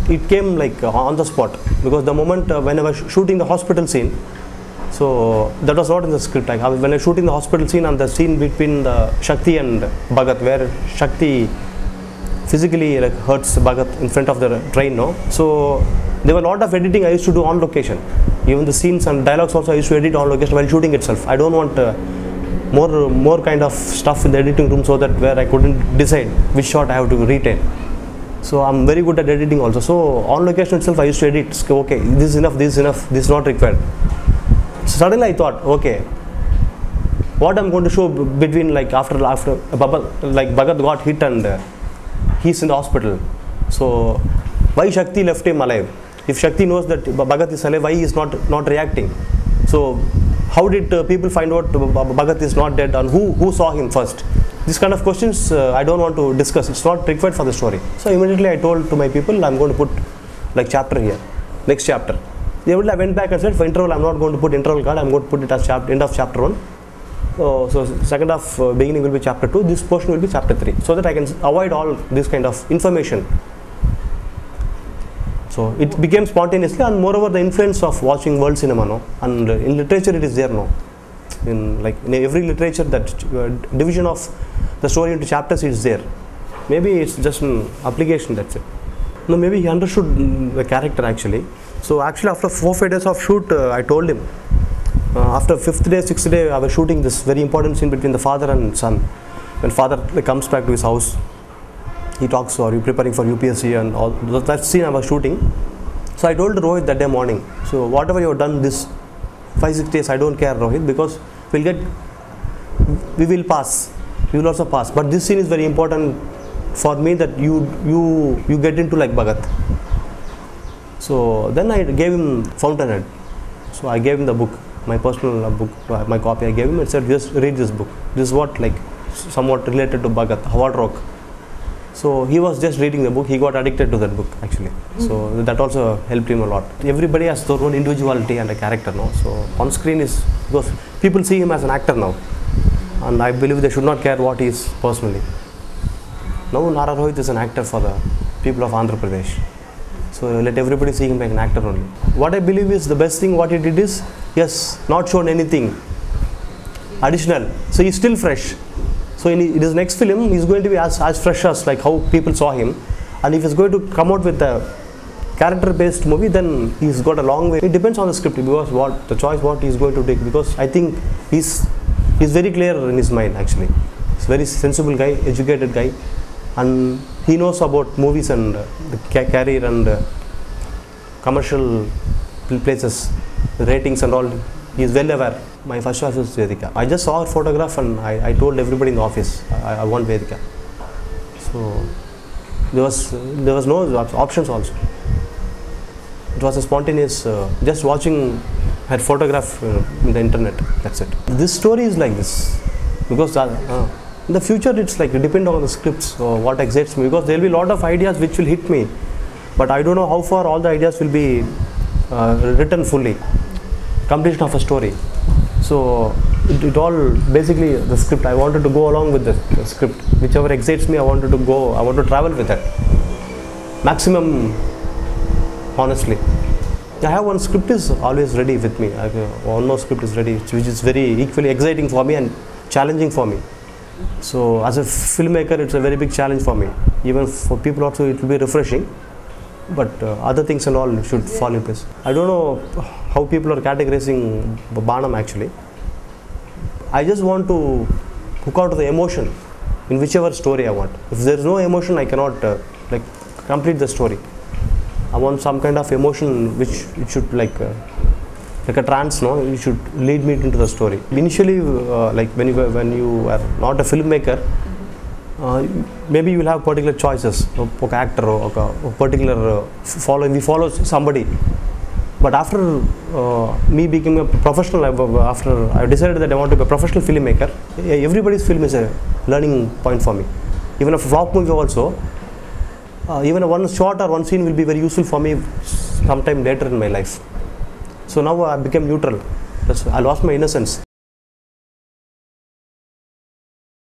it came like on the spot, because the moment when I was shooting the hospital scene, so that was not in the script. Like when I was shooting the hospital scene and the scene between the Shakti and Bhagat, where Shakti physically like hurts Bhagat in front of the train, no? So there were a lot of editing I used to do on location. Even the scenes and dialogues also I used to edit on location while shooting itself. I don't want more kind of stuff in the editing room, so that where I couldn't decide which shot I have to retain. So I'm very good at editing also. So on location itself I used to edit. Okay, this is enough, this is enough, this is not required. So suddenly I thought, okay, what I'm going to show between like after like Bhagat got hit and he's in the hospital. So why Shakti left him alive? If Shakti knows that Bhagat is alive, why he is not reacting? So how did people find out Bhagat is not dead, and who saw him first? These kind of questions I don't want to discuss. It's not required for the story. So immediately I told to my people, I'm going to put like chapter here, next chapter. I went back and said, for interval I'm not going to put interval card, I'm going to put it as end of chapter 1. So second half beginning will be chapter 2, this portion will be chapter 3, so that I can avoid all this kind of information. So it became spontaneously, and moreover the influence of watching world cinema, no? And in literature it is there, no? In every literature, that division of the story into chapters is there. Maybe it's just an application, that's it. No, maybe he understood the character actually. So actually after 4-5 days of shoot, I told him, after 5th day, 6th day, I was shooting this very important scene between the father and son. When father comes back to his house, he talks, are you preparing for UPSC and all that scene I was shooting. So I told Rohit that day morning, so whatever you have done this 5-6 days, I don't care, Rohit, because we will pass, we will also pass. But this scene is very important for me, that you get into like Bhagat. So then I gave him Fountainhead. So I gave him the book, my personal book, my copy I gave him, and said, just read this book. This is what like somewhat related to Bhagat, Howard Rock. So he was just reading the book, he got addicted to that book actually. So that also helped him a lot. Everybody has their own individuality and a character now. So on screen is, because people see him as an actor now, and I believe they should not care what he is personally. Now Nara Rohit is an actor for the people of Andhra Pradesh. So let everybody see him like an actor only. What I believe is the best thing what he did is, yes, not shown anything additional. So he's still fresh. So in his next film, he's going to be as fresh as like how people saw him. And if he's going to come out with a character-based movie, then he's got a long way. It depends on the script, because what he's going to take. Because I think he's very clear in his mind actually. He's a very sensible guy, educated guy, and he knows about movies and the career and commercial places, the ratings and all. He is well aware. My first choice was Vedika. I just saw her photograph and I told everybody in the office, I want Vedika. So there was no options also. It was a spontaneous, just watching her photograph in the internet, that's it. This story is like this, because in the future it's like, it depends on the scripts or what excites me, because there will be a lot of ideas which will hit me, but I don't know how far all the ideas will be written fully. Completion of a story. So it all basically the script. I wanted to go along with the script. Whichever excites me, I want to travel with that. Maximum, honestly. I have one script is always ready with me. One more script is ready, which is very equally exciting for me and challenging for me. So as a filmmaker, it's a very big challenge for me. Even for people also, it will be refreshing. But other things and all should fall in place. I don't know how people are categorizing Baanam actually. I just want to hook out the emotion in whichever story I want. If there is no emotion, I cannot complete the story. I want some kind of emotion which it should like a trance, no? It should lead me into the story. Initially, when you are not a filmmaker, maybe you will have particular choices, okay, actor or a particular we follow somebody. But after me becoming a professional, after I decided that I want to be a professional filmmaker, everybody's film is a learning point for me. Even a flop movie also, even one shot or one scene will be very useful for me sometime later in my life. So now I became neutral. I lost my innocence.